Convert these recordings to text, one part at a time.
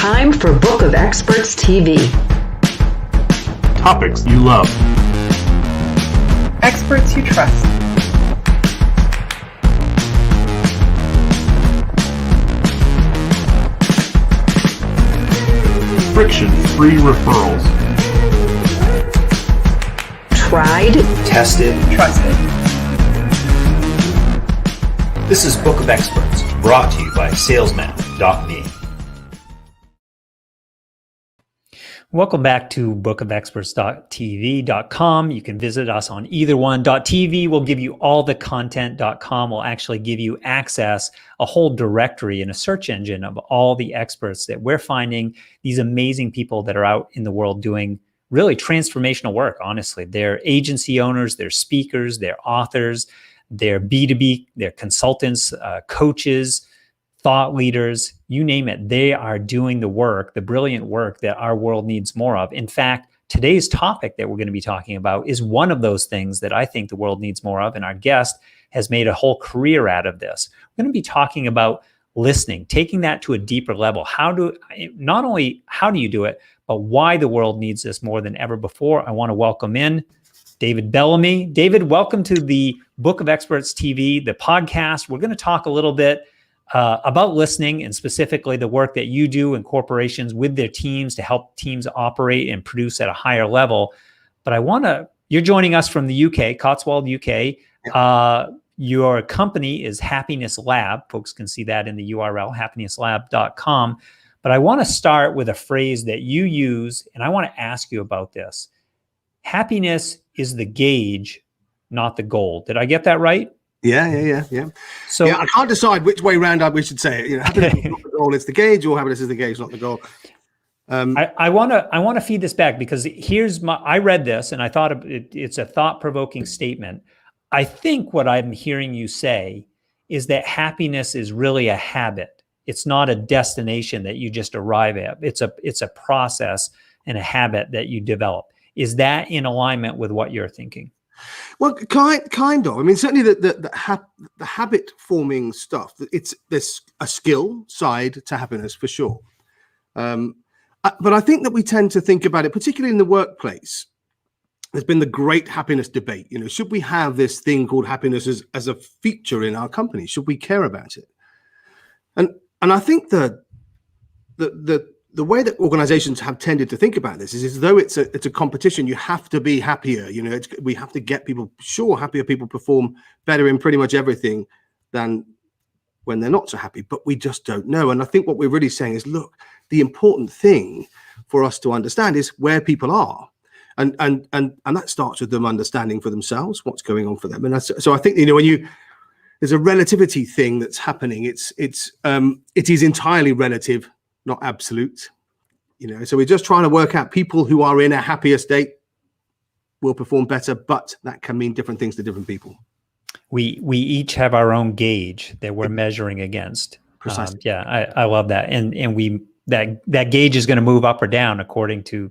time for Book of Experts TV. Topics you love. Experts you trust. Friction-free referrals. Tried, tested, Trusted. This is Book of Experts, brought to you by salesman.me. Welcome back to bookofexperts.tv.com. You can visit us on either one. .tv will give you all the content. .com will actually give you access, a whole directory and a search engine of all the experts that we're finding, these amazing people that are out in the world doing really transformational work, honestly. They're agency owners, they're speakers, they're authors, they're B2B, they're consultants, coaches, thought leaders, you name it. They are doing the work, the brilliant work that our world needs more of. In fact, today's topic that we're going to be talking about is one of those things that I think the world needs more of. And our guest has made a whole career out of this. We're going to be talking about listening, taking that to a deeper level. Not only how do you do it, but why the world needs this more than ever before. I want to welcome in David Bellamy. David, welcome to the Book of Experts TV, the podcast. We're going to talk a little bit about listening and specifically the work that you do in corporations with their teams to help teams operate and produce at a higher level. But you're joining us from the UK, Cotswold, UK. Your company is Happiness Lab. Folks can see that in the URL, happinesslab.com. But I want to start with a phrase that you use, and I want to ask you about this. Happiness is the gauge, not the goal. Did I get that right? Yeah. So I can't decide which way round we should say it. Happiness is not the goal; it's the gauge, or happiness is the gauge, not the goal. I want to feed this back because I read this and I thought it's a thought-provoking statement. I think what I'm hearing you say is that happiness is really a habit. It's not a destination that you just arrive at. It's a process and a habit that you develop. Is that in alignment with what you're thinking? Well, kind of. I mean, certainly the habit forming stuff. There's a skill side to happiness for sure. But I think that we tend to think about it, particularly in the workplace. There's been the great happiness debate. Should we have this thing called happiness as a feature in our company? Should we care about it? And I think the way that organizations have tended to think about this is as though it's a competition. You have to be happier. We have to get people. Sure, happier people perform better in pretty much everything than when they're not so happy. But we just don't know. And I think what we're really saying is, look, the important thing for us to understand is where people are, and that starts with them understanding for themselves what's going on for them. And so I think when there's a relativity thing that's happening. It is entirely relative, not absolute. So we're just trying to work out people who are in a happier state will perform better, but that can mean different things to different people. We each have our own gauge that we're measuring against. Precisely. I love that. And that gauge is going to move up or down according to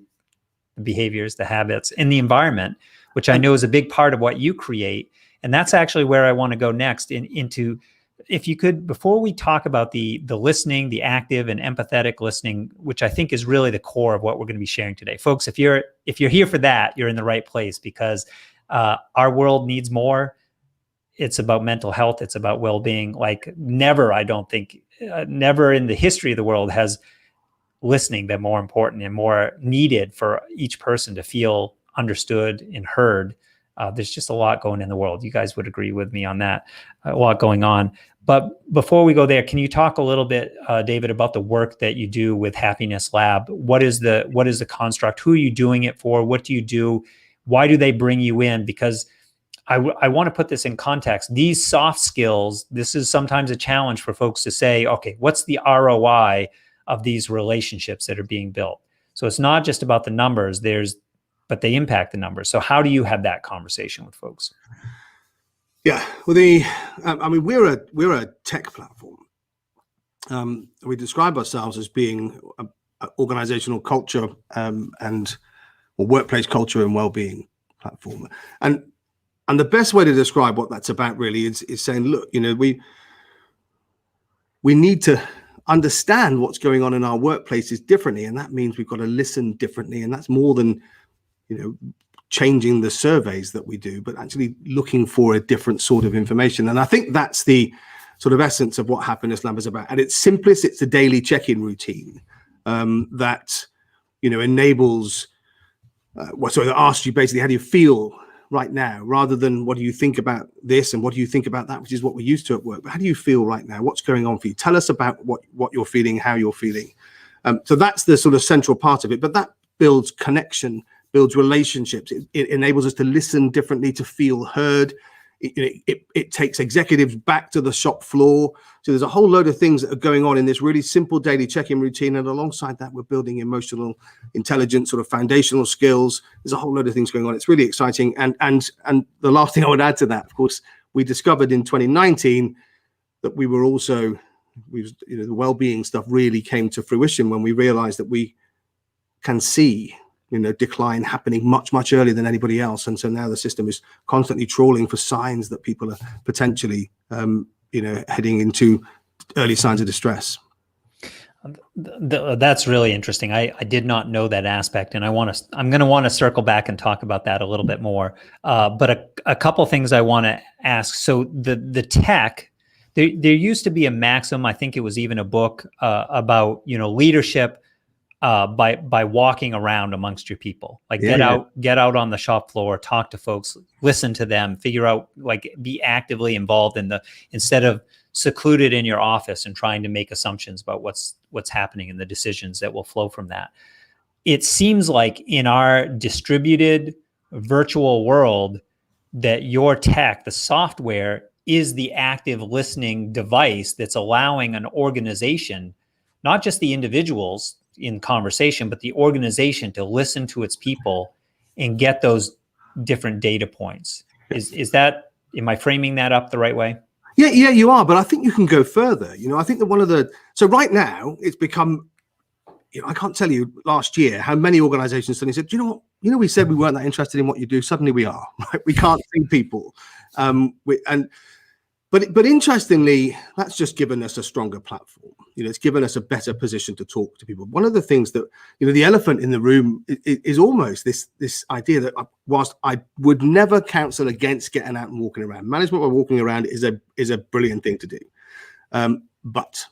the behaviors, the habits, and the environment, which I know is a big part of what you create. And that's actually where I want to go next into, if you could, before we talk about the listening, the active and empathetic listening, which I think is really the core of what we're going to be sharing today. Folks, if you're here for that, you're in the right place because our world needs more. It's about mental health. It's about well-being. Like never, I don't think, never in the history of the world has listening been more important and more needed for each person to feel understood and heard. There's just a lot going in the world. You guys would agree with me on that. A lot going on. But before we go there, can you talk a little bit, David, about the work that you do with Happiness Lab? What is the construct? Who are you doing it for? What do you do? Why do they bring you in? Because I want to put this in context. These soft skills, this is sometimes a challenge for folks to say, okay, what's the ROI of these relationships that are being built? So it's not just about the numbers. But they impact the numbers. So how do you have that conversation with folks? Yeah, well, we're a tech platform. We describe ourselves as being an organizational culture and workplace culture and well-being platform. And the best way to describe what that's about really is saying, look, we need to understand what's going on in our workplaces differently, and that means we've got to listen differently, and that's more than changing the surveys that we do, but actually looking for a different sort of information. And I think that's the sort of essence of what Happiness Lab is about. At its simplest, it's a daily check-in routine that enables that asks you basically, how do you feel right now, rather than what do you think about this and what do you think about that, which is what we're used to at work. But how do you feel right now? What's going on for you? Tell us about what you're feeling, how you're feeling. So that's the sort of central part of it. But that builds connection, builds relationships. It enables us to listen differently, to feel heard. It takes executives back to the shop floor. So there's a whole load of things that are going on in this really simple daily check-in routine. And alongside that, we're building emotional intelligence, sort of foundational skills. There's a whole load of things going on. It's really exciting. And the last thing I would add to that, of course, we discovered in 2019 that we were also, the well-being stuff really came to fruition when we realized that we can see decline happening much earlier than anybody else. And so now the system is constantly trawling for signs that people are potentially heading into early signs of distress. That's really interesting. I did not know that aspect, and I'm going to want to circle back and talk about that a little bit more. But a couple things I want to ask. So the tech, there used to be a maxim, I think it was even a book about leadership by walking around amongst your people, like get out on the shop floor, talk to folks, listen to them, figure out, be actively involved instead of secluded in your office and trying to make assumptions about what's happening and the decisions that will flow from that. It seems like in our distributed virtual world that your tech, the software, is the active listening device that's allowing an organization, not just the individuals in conversation, but the organization to listen to its people and get those different data points. Am I framing that up the right way? Yeah, you are. But I think you can go further. I think that so right now it's become, I can't tell you last year how many organizations suddenly said, we said we weren't that interested in what you do. Suddenly we are, right? We can't see people. But interestingly, that's just given us a stronger platform. It's given us a better position to talk to people. One of the things that, the elephant in the room is almost this idea that whilst I would never counsel against getting out and walking around, management while walking around is a brilliant thing to do. But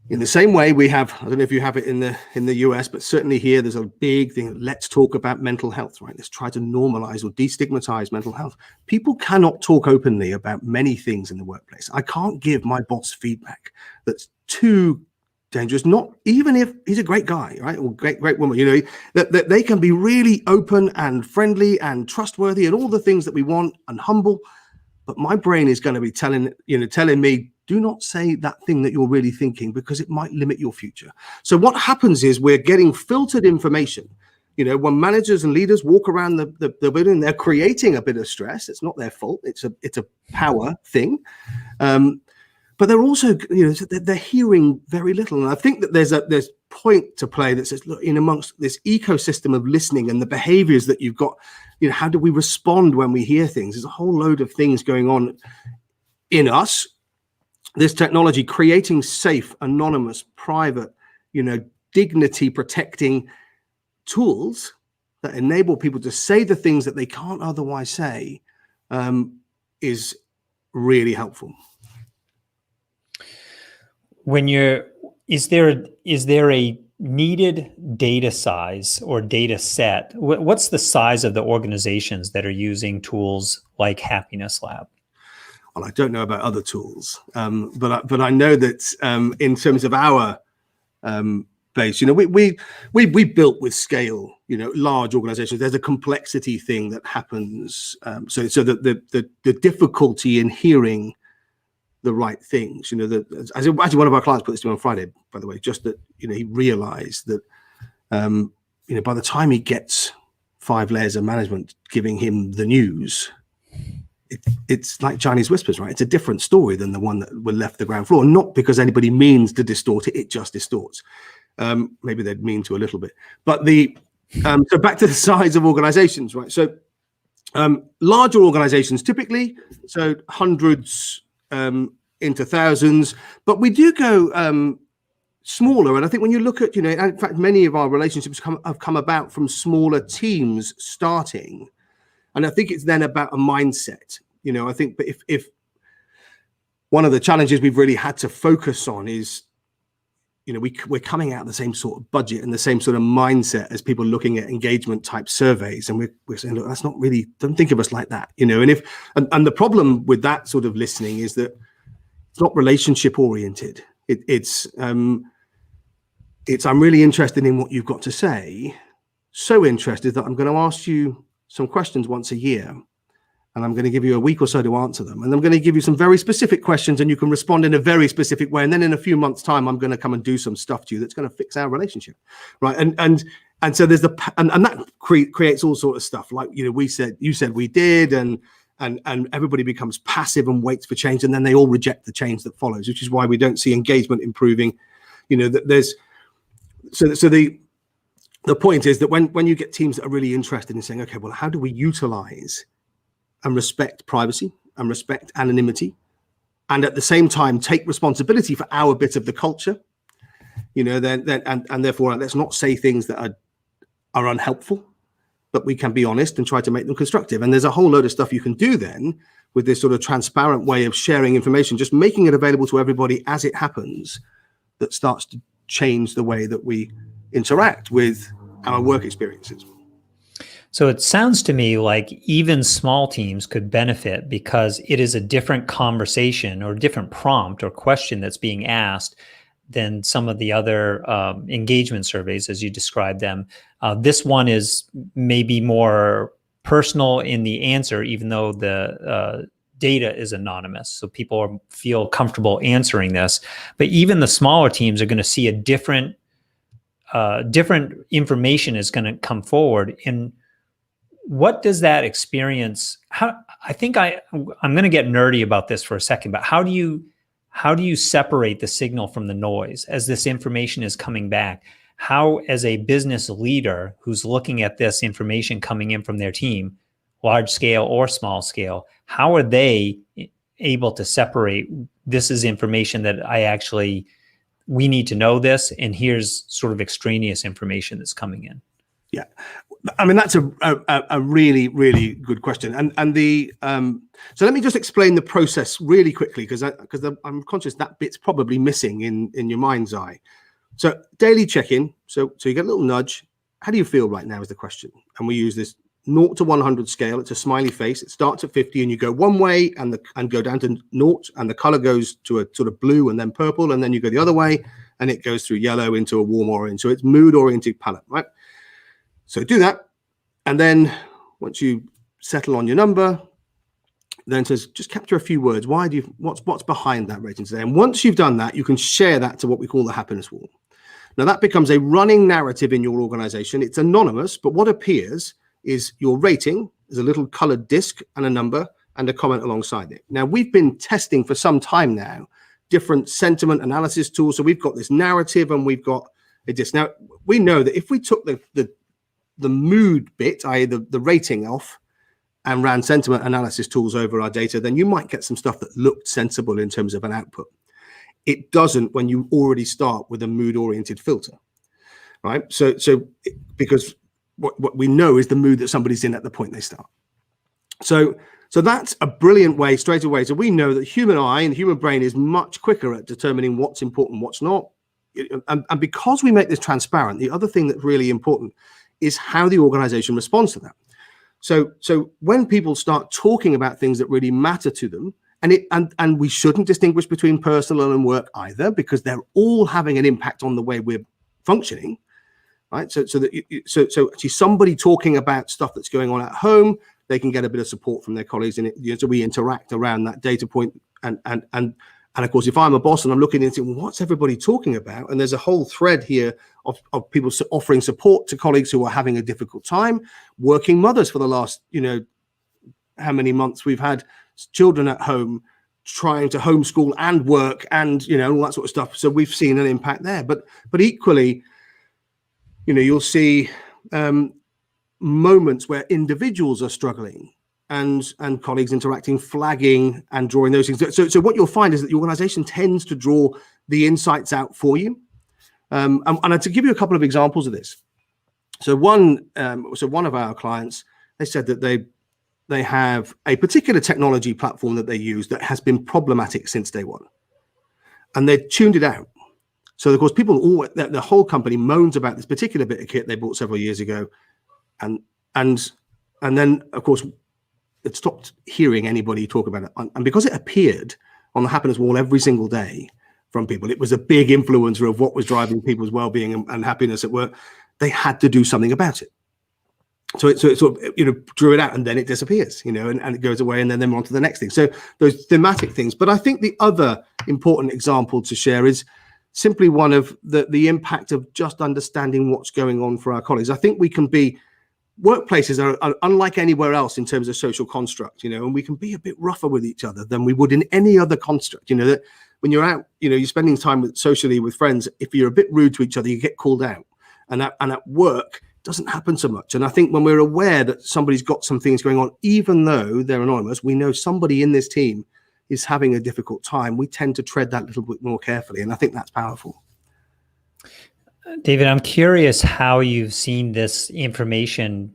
in the same way we have, I don't know if you have it in the US, but certainly here there's a big thing. Let's talk about mental health, right? Let's try to normalize or destigmatize mental health. People cannot talk openly about many things in the workplace. I can't give my boss feedback that's too dangerous, not even if he's a great guy, right? Or great woman, that they can be really open and friendly and trustworthy and all the things that we want and humble. But my brain is going to be telling me, do not say that thing that you're really thinking because it might limit your future. So what happens is we're getting filtered information. When managers and leaders walk around the building, they're creating a bit of stress. It's not their fault. It's a power thing. But they're also, they're hearing very little. And I think that there's point to play that says, look, in amongst this ecosystem of listening and the behaviors that you've got, how do we respond when we hear things? There's a whole load of things going on in us. This technology creating safe, anonymous, private, dignity protecting tools that enable people to say the things that they can't otherwise say is really helpful. Is there a needed data size or data set? What's the size of the organizations that are using tools like Happiness Lab? Well, I don't know about other tools, but I know that in terms of our base, we built with scale. Large organizations. There's a complexity thing that happens, so that the difficulty in hearing the right things. Actually, one of our clients put this to me on Friday, by the way, just that he realized that by the time he gets 5 layers of management giving him the news, it's like Chinese whispers, right? It's a different story than the one that were left the ground floor. Not because anybody means to distort it; it just distorts. Maybe they'd mean to a little bit. But so back to the size of organizations, right? So larger organizations typically, so hundreds in into thousands, but we do go smaller. And I think when you look at, in fact, many of our relationships have come about from smaller teams starting. And I think it's then about a mindset. I think, but if one of the challenges we've really had to focus on is, we're coming out of the same sort of budget and the same sort of mindset as people looking at engagement type surveys. And we're saying, look, that's not really, don't think of us like that, and the problem with that sort of listening is that it's not relationship oriented. It's I'm really interested in what you've got to say. So interested that I'm going to ask you some questions once a year. And I'm going to give you a week or so to answer them. And I'm going to give you some very specific questions and you can respond in a very specific way. And then in a few months' time, I'm going to come and do some stuff to you that's going to fix our relationship. Right. And so there's and that creates all sorts of stuff. Like, you said we did, and everybody becomes passive and waits for change. And then they all reject the change that follows, which is why we don't see engagement improving. That the point is that when you get teams that are really interested in saying, okay, well, how do we utilize and respect privacy and respect anonymity, and at the same time take responsibility for our bit of the culture, then therefore let's not say things that are unhelpful, but we can be honest and try to make them constructive. And there's a whole load of stuff you can do then with this sort of transparent way of sharing information, just making it available to everybody as it happens, that starts to change the way that we interact with our work experiences. So it sounds to me like even small teams could benefit because it is a different conversation or different prompt or question that's being asked than some of the other engagement surveys as you described them. This one is maybe more personal in the answer, even though the data is anonymous. So people feel comfortable answering this. But even the smaller teams are going to see a different information is going to come forward. And what does that experience? I'm going to get nerdy about this for a second, but how do you separate the signal from the noise as this information is coming back? How, as a business leader who's looking at this information coming in from their team, large scale or small scale, how are they able to separate this is information that we need to know this, and here's sort of extraneous information that's coming in? Yeah, I mean, that's a really, really good question. So let me just explain the process really quickly, because I'm conscious that bit's probably missing in your mind's eye. So daily check-in. So you get a little nudge. How do you feel right now is the question. And we use this 0 to 100 scale. It's a smiley face. It starts at 50 and you go one way and go down to 0, and the color goes to a sort of blue and then purple, and then you go the other way and it goes through yellow into a warm orange. So it's mood-oriented palette, right? So do that. And then once you settle on your number, then it says, just capture a few words. What's behind that rating today? And once you've done that, you can share that to what we call the happiness wall. Now that becomes a running narrative in your organization. It's anonymous, but what appears is your rating. There's a little colored disc and a number and a comment alongside it. Now we've been testing for some time now different sentiment analysis tools. So we've got this narrative and we've got a disc. Now we know that if we took the mood bit, i.e. the rating off, and ran sentiment analysis tools over our data, then you might get some stuff that looked sensible in terms of an output. It doesn't when you already start with a mood-oriented filter, right? So because what we know is the mood that somebody's in at the point they start. So that's a brilliant way straight away. So we know that human eye and human brain is much quicker at determining what's important, what's not. And because we make this transparent, the other thing that's really important is how the organization responds to that. So when people start talking about things that really matter to them, and we shouldn't distinguish between personal and work either, because they're all having an impact on the way we're functioning, right? So actually somebody talking about stuff that's going on at home, they can get a bit of support from their colleagues, and so we interact around that data point. And of course, if I'm a boss and I'm looking into, well, what's everybody talking about? And there's a whole thread here of people offering support to colleagues who are having a difficult time, working mothers for the last, how many months we've had children at home trying to homeschool and work and, all that sort of stuff. So we've seen an impact there. But equally, you'll see moments where individuals are struggling and colleagues interacting, flagging and drawing those things. So what you'll find is that the organization tends to draw the insights out for you. And to give you a couple of examples of this. So one of our clients, they said that they have a particular technology platform that they use that has been problematic since day one, and they tuned it out. So of course, the whole company moans about this particular bit of kit they bought several years ago, and then of course it stopped hearing anybody talk about it. And because it appeared on the happiness wall every single day from people, it was a big influencer of what was driving people's well-being and happiness at work. They had to do something about it. So it sort of, drew it out, and then it disappears, and it goes away, and then they're on to the next thing. So those thematic things. But I think the other important example to share is simply one of the impact of just understanding what's going on for our colleagues. I think workplaces are unlike anywhere else in terms of social construct, and we can be a bit rougher with each other than we would in any other construct. That when you're out, you're spending time socially with friends, if you're a bit rude to each other, you get called out. And at work, doesn't happen so much. And I think when we're aware that somebody's got some things going on, even though they're anonymous, we know somebody in this team is having a difficult time, we tend to tread that little bit more carefully. And I think that's powerful. David, I'm curious how you've seen this information.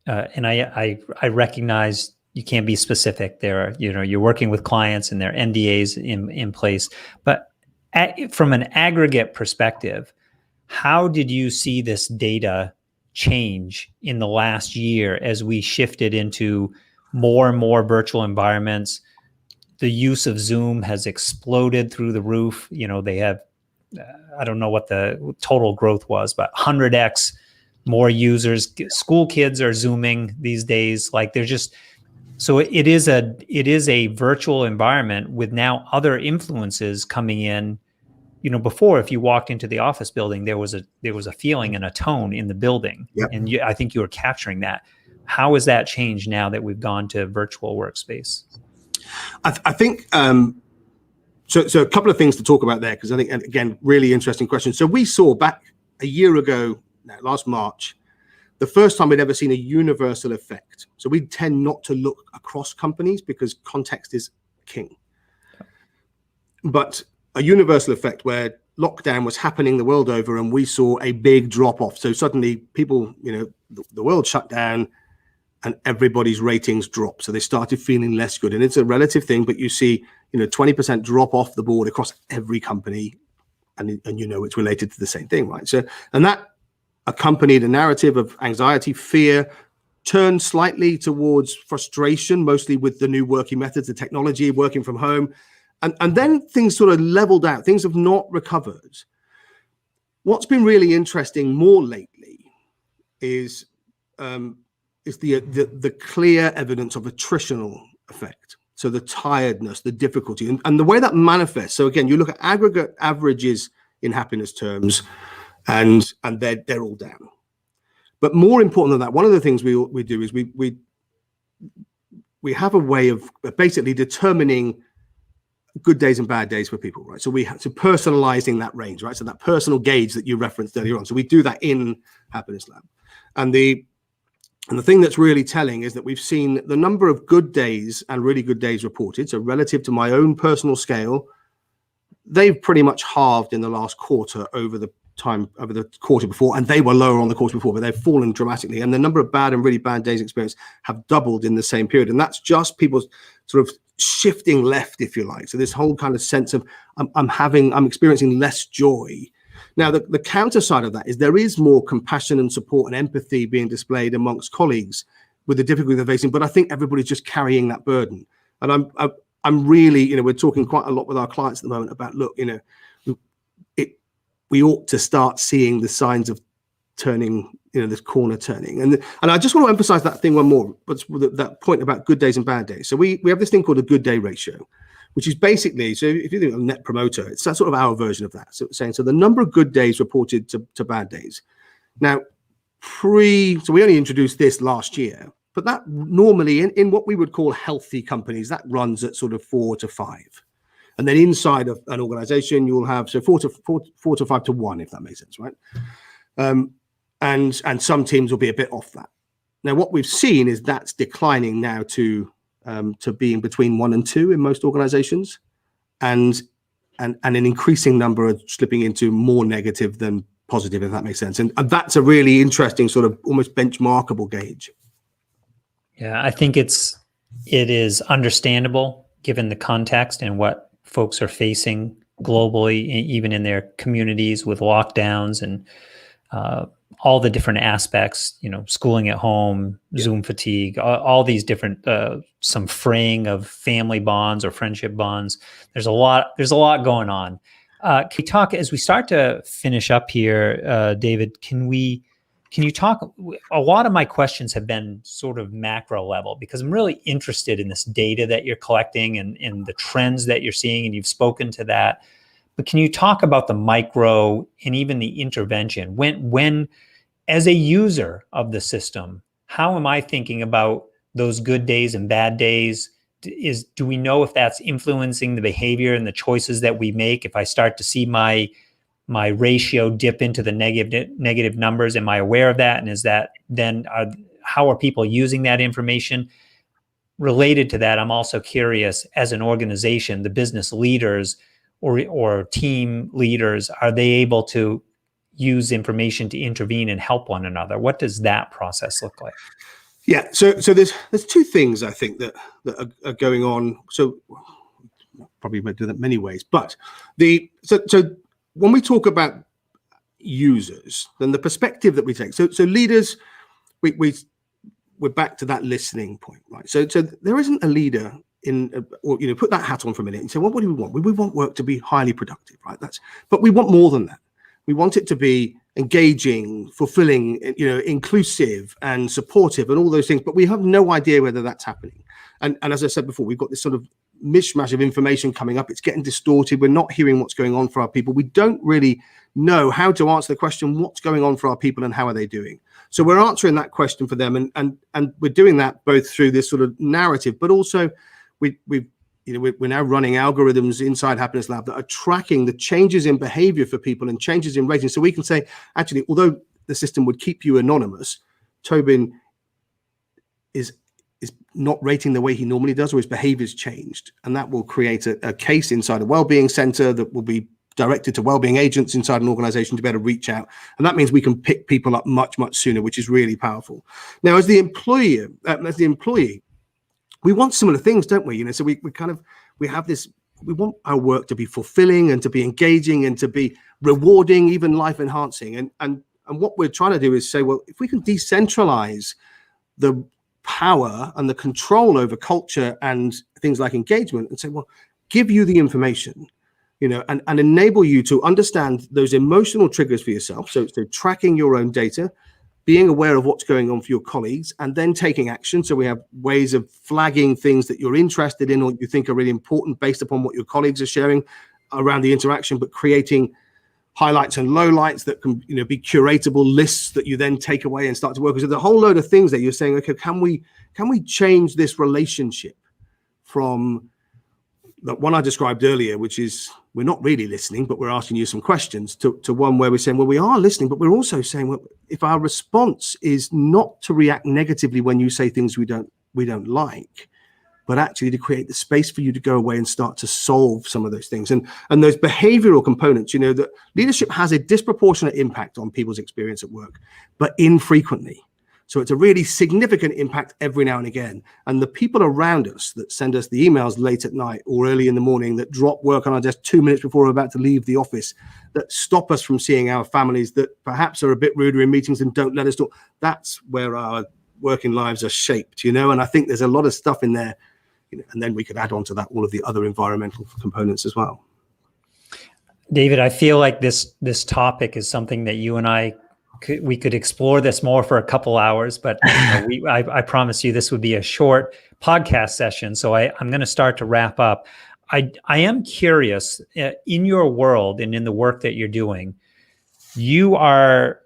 And I recognize you can't be specific there. You're working with clients and there are NDAs in place. But from an aggregate perspective, how did you see this data change in the last year as we shifted into more and more virtual environments? The use of Zoom has exploded through the roof. They have, I don't know what the total growth was, but 100x more users. School kids are Zooming these days. Like so it is a virtual environment with now other influences coming in. Before, if you walked into the office building, there was a feeling and a tone in the building. Yep. And I think you were capturing that. How has that changed now that we've gone to virtual workspace? I think so. A couple of things to talk about there, because I think, again, really interesting question. So we saw back a year ago, last March, the first time we'd ever seen a universal effect. So we tend not to look across companies because context is king. But a universal effect where lockdown was happening the world over, and we saw a big drop off. So suddenly people, the world shut down and everybody's ratings dropped. So they started feeling less good. And it's a relative thing, but you see, 20% drop off the board across every company. And it's related to the same thing, right? So, and that accompanied a narrative of anxiety, fear, turned slightly towards frustration, mostly with the new working methods, the technology, working from home. And then things sort of leveled out. Things have not recovered. What's been really interesting more lately is the clear evidence of attritional effect. So the tiredness, the difficulty, and the way that manifests. So again, you look at aggregate averages in happiness terms, and they're all down. But more important than that, one of the things we do is we have a way of basically determining good days and bad days for people, right? So we have to personalizing that range, right? So that personal gauge that you referenced earlier on. So we do that in Happiness Lab. And the thing that's really telling is that we've seen the number of good days and really good days reported. So relative to my own personal scale, they've pretty much halved in the last quarter over the quarter before, and they were lower on the quarter before, but they've fallen dramatically. And the number of bad and really bad days experienced have doubled in the same period. And that's just people sort of shifting left, if you like. So this whole kind of sense of I'm experiencing less joy. Now, the counter side of that is there is more compassion and support and empathy being displayed amongst colleagues with the difficulty they're facing. But I think everybody's just carrying that burden. And I'm really, we're talking quite a lot with our clients at the moment about, look, we ought to start seeing the signs of turning, this corner turning. And I just want to emphasize that thing one more, but that point about good days and bad days. So we have this thing called a good day ratio, which is basically, so if you think of net promoter, it's that sort of our version of that. So it's saying, so the number of good days reported to bad days. Now, so we only introduced this last year, but that normally in what we would call healthy companies, that runs at sort of 4 to 5. And then inside of an organization, you'll have 4 to 5 to 1, if that makes sense, right? And some teams will be a bit off that. Now, what we've seen is that's declining now to being between 1 and 2 in most organizations, and an increasing number are slipping into more negative than positive, if that makes sense. And that's a really interesting sort of almost benchmarkable gauge. Yeah, I think it is understandable given the context and what folks are facing globally, even in their communities with lockdowns and all the different aspects, schooling at home, Zoom fatigue, all these different, some fraying of family bonds or friendship bonds. There's a lot going on. Can we talk, as we start to finish up here, David, can you talk, a lot of my questions have been sort of macro level, because I'm really interested in this data that you're collecting and the trends that you're seeing, and you've spoken to that. But can you talk about the micro and even the intervention? When as a user of the system, how am I thinking about those good days and bad days? Do we know if that's influencing the behavior and the choices that we make? If I start to see my ratio dip into the negative numbers, am I aware of that? And is that then, how are people using that information? Related to that, I'm also curious, as an organization, the business leaders or team leaders, are they able to use information to intervene and help one another? What does that process look like? Yeah, so there's two things I think that are going on. So probably might do that many ways, but so when we talk about users, then the perspective that we take. So leaders, we're back to that listening point, right? So there isn't a leader or put that hat on for a minute and say, well, what do we want? We want work to be highly productive, right? But we want more than that. We want it to be engaging, fulfilling, inclusive and supportive and all those things, but we have no idea whether that's happening. And as I said before, we've got this sort of mishmash of information coming up. It's getting distorted. We're not hearing what's going on for our people. We don't really know how to answer the question, what's going on for our people and how are they doing? So we're answering that question for them. And we're doing that both through this sort of narrative, but also we're now running algorithms inside Happiness Lab that are tracking the changes in behavior for people and changes in ratings. So we can say, actually, although the system would keep you anonymous, Tobin is not rating the way he normally does, or his behavior's changed. And that will create a case inside a wellbeing center that will be directed to wellbeing agents inside an organization to be able to reach out. And that means we can pick people up much, much sooner, which is really powerful. Now, as the employee, we want similar things, don't we? So we have this, we want our work to be fulfilling and to be engaging and to be rewarding, even life enhancing. And what we're trying to do is say, well, if we can decentralize the power and the control over culture and things like engagement and say, well, give you the information, and enable you to understand those emotional triggers for yourself. So tracking your own data, being aware of what's going on for your colleagues, and then taking action. So we have ways of flagging things that you're interested in or you think are really important based upon what your colleagues are sharing around the interaction, but creating highlights and lowlights that can be curatable lists that you then take away and start to work with. So the whole load of things that you're saying, okay, can we change this relationship from the one I described earlier, which is we're not really listening, but we're asking you some questions, to one where we're saying, well, we are listening, but we're also saying, well, if our response is not to react negatively when you say things we don't like, but actually to create the space for you to go away and start to solve some of those things. And those behavioral components, that leadership has a disproportionate impact on people's experience at work, but infrequently. So it's a really significant impact every now and again. And the people around us that send us the emails late at night or early in the morning, that drop work on our desk 2 minutes before we're about to leave the office, that stop us from seeing our families, that perhaps are a bit ruder in meetings and don't let us talk, that's where our working lives are shaped, and I think there's a lot of stuff in there, and then we could add on to that all of the other environmental components as well. David, I feel like this topic is something that you and I we could explore this more for a couple hours, but I promise you this would be a short podcast session. So I'm going to start to wrap up. I am curious, in your world and in the work that you're doing, you are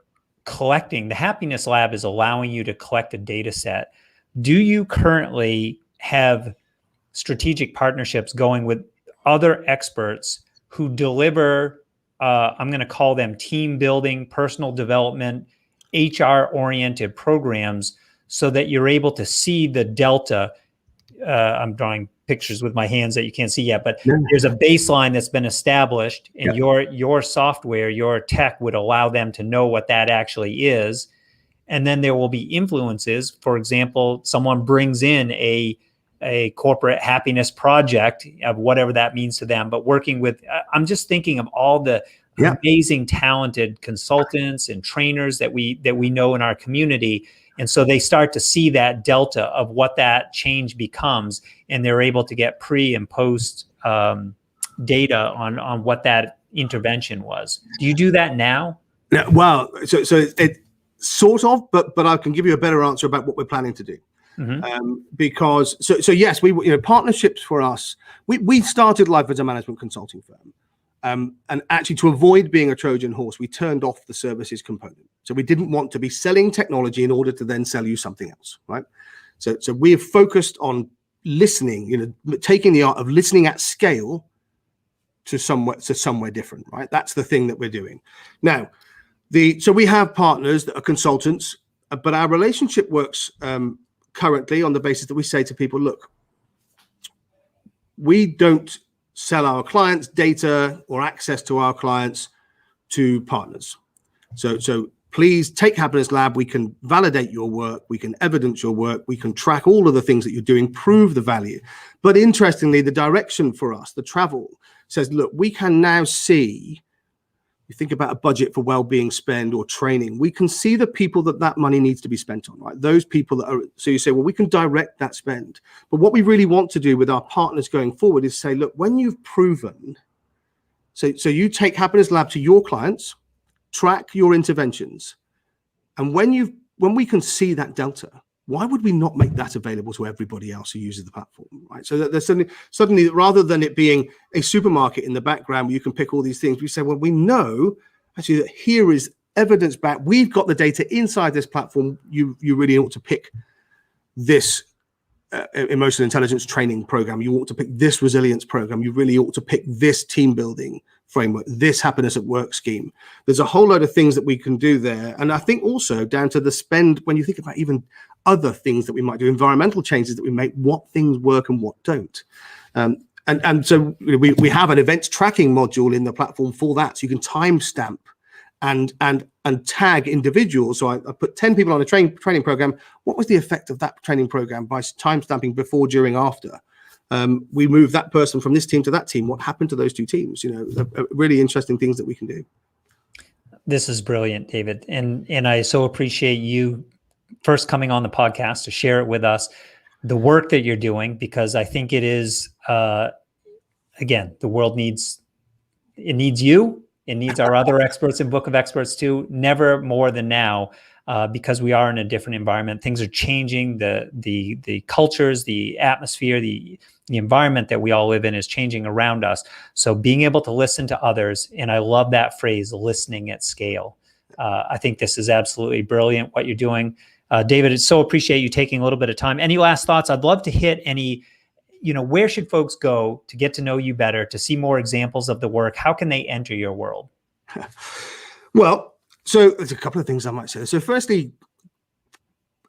collecting, the Happiness Lab is allowing you to collect a data set. Do you currently have strategic partnerships going with other experts who deliver, I'm going to call them team building, personal development, HR oriented programs, so that you're able to see the delta. I'm drawing pictures with my hands that you can't see yet, but there's a baseline that's been established, and your software, your tech would allow them to know what that actually is. And then there will be influences. For example, someone brings in a corporate happiness project of whatever that means to them, but working with, I'm just thinking of all the amazing, talented consultants and trainers that we know in our community. And so they start to see that delta of what that change becomes, and they're able to get pre and post data on what that intervention was. Do you do that now? Yeah, well, so it sort of, but I can give you a better answer about what we're planning to do. Because so yes, we partnerships for us. We started life as a management consulting firm. And actually, to avoid being a Trojan horse, we turned off the services component. So we didn't want to be selling technology in order to then sell you something else, right? So we have focused on listening, taking the art of listening at scale to somewhere different, right? That's the thing that we're doing now. So we have partners that are consultants, but our relationship works currently on the basis that we say to people, look, we don't sell our clients data or access to our clients to partners. So please take Happiness Lab. We can validate your work. We can evidence your work. We can track all of the things that you're doing, prove the value. But interestingly, the direction for us, the travel says, look, we can now see, you think about a budget for well-being spend or training, we can see the people that money needs to be spent on, right? Those people that are, so you say, well, we can direct that spend. But what we really want to do with our partners going forward is say, look, when you've proven, so you take Happiness Lab to your clients, track your interventions. And when we can see that delta, why would we not make that available to everybody else who uses the platform, right? So that there's suddenly, rather than it being a supermarket in the background where you can pick all these things, we say, well, we know actually that here is evidence back. We've got the data inside this platform. You really ought to pick this emotional intelligence training program. You ought to pick this resilience program. You really ought to pick this team building framework, this happiness at work scheme. There's a whole load of things that we can do there. And I think also down to the spend, when you think about even other things that we might do, environmental changes that we make, what things work and what don't. And so we have an events tracking module in the platform for that. So you can timestamp and tag individuals. So I put 10 people on a training program. What was the effect of that training program by timestamping before, during, after? We moved that person from this team to that team. What happened to those two teams? Really interesting things that we can do. This is brilliant, David. And I so appreciate you first coming on the podcast to share it with us, the work that you're doing, because I think it is, again, the world needs you. It needs our other experts in Book of Experts too, never more than now, because we are in a different environment. Things are changing. The cultures, the atmosphere, the environment that we all live in is changing around us. So being able to listen to others, and I love that phrase, listening at scale. I think this is absolutely brilliant what you're doing. David, I so appreciate you taking a little bit of time. Any last thoughts? I'd love to hit any, where should folks go to get to know you better, to see more examples of the work? How can they enter your world? Well, so there's a couple of things I might say. So firstly,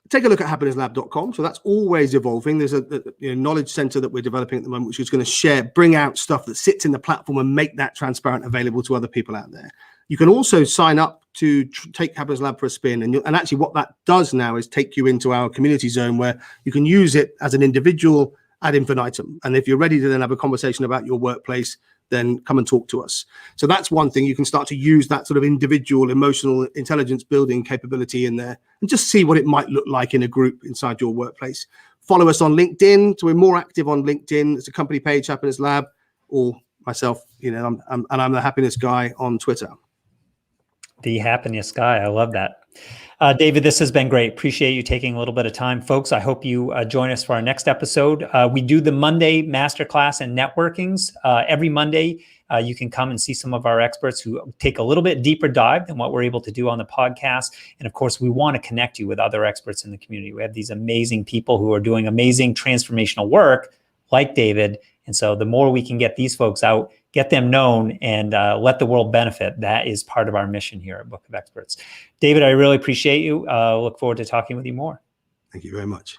take a look at happinesslab.com. So that's always evolving. There's a knowledge center that we're developing at the moment, which is going to bring out stuff that sits in the platform and make that transparent, available to other people out there. You can also sign up to take Happiness Lab for a spin. And actually what that does now is take you into our community zone where you can use it as an individual ad infinitum. And if you're ready to then have a conversation about your workplace, then come and talk to us. So that's one thing. You can start to use that sort of individual emotional intelligence building capability in there and just see what it might look like in a group inside your workplace. Follow us on LinkedIn. So we're more active on LinkedIn. It's a company page, Happiness Lab, or myself, I'm the happiness guy on Twitter. The happiness guy. I love that. David, this has been great. Appreciate you taking a little bit of time. Folks, I hope you join us for our next episode. We do the Monday masterclass and networkings. Every Monday, you can come and see some of our experts who take a little bit deeper dive than what we're able to do on the podcast. And of course, we want to connect you with other experts in the community. We have these amazing people who are doing amazing transformational work like David. And so the more we can get these folks out, get them known, and let the world benefit, that is part of our mission here at Book of Experts. David, I really appreciate you. Look forward to talking with you more. Thank you very much.